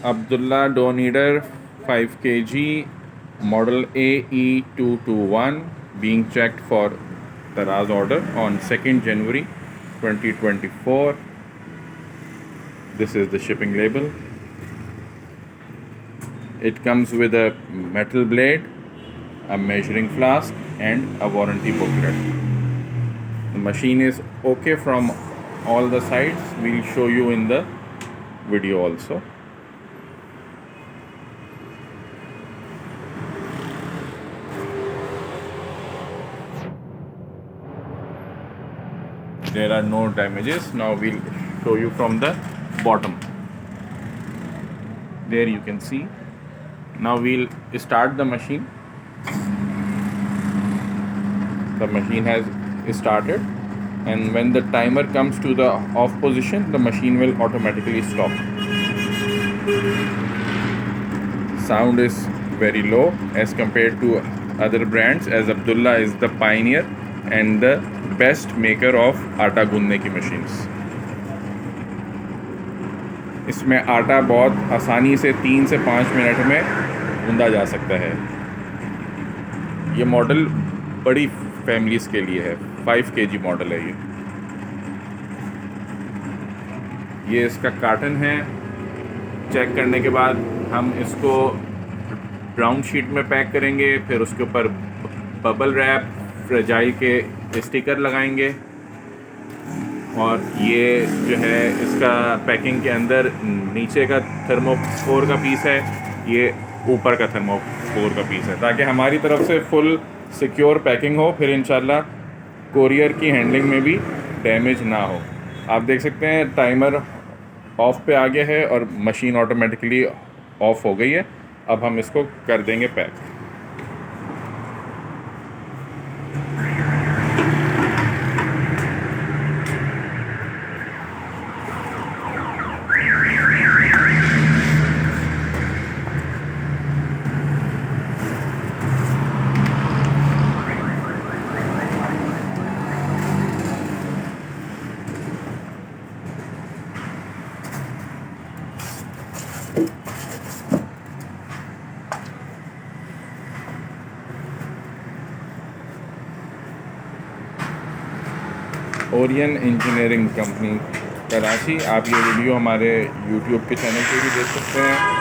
Abdullah dough kneader 5 kg model AE221 being checked for Daraz order on 2nd January 2024. This is the shipping label. It comes with a metal blade, a measuring flask and a warranty booklet. The machine is okay from all the sides. We'll show you in the video also. There are no damages. Now we'll show you from the bottom. There you can see. Now we'll start the machine. The machine has started, and when the timer comes to the off position, the machine will automatically stop. Sound is very low as compared to other brands, as Abdullah is the pioneer and the best maker of आटा गूंदने की machines. इसमें आटा बहुत आसानी से 3 से 5 minute में गूंदा जा सकता है. ये मॉडल बड़ी फैमिलीज़ के लिए है. 5 kg मॉडल है ये इसका कार्टन है. चेक करने के बाद हम इसको ब्राउन शीट में पैक करेंगे, फिर उसके ऊपर बबल रैप फ्रेजाइल के स्टिकर लगाएंगे, और ये जो है इसका पैकिंग के अंदर नीचे का थर्मोकोर का पीस है, ये ऊपर का थर्मोकोर का पीस है, ताकि हमारी तरफ से फुल सिक्योर पैकिंग हो. फिर इंशाल्लाह कोरियर की हैंडलिंग में भी डैमेज ना हो. आप देख सकते हैं टाइमर ऑफ पे आ गया है और मशीन ऑटोमेटिकली ऑफ हो गई है. अब हम इसको कर देंगे pack. Orion engineering company Karachi. आप ये वीडियो हमारे यूट्यूब के चैनल पे भी देख सकते हैं.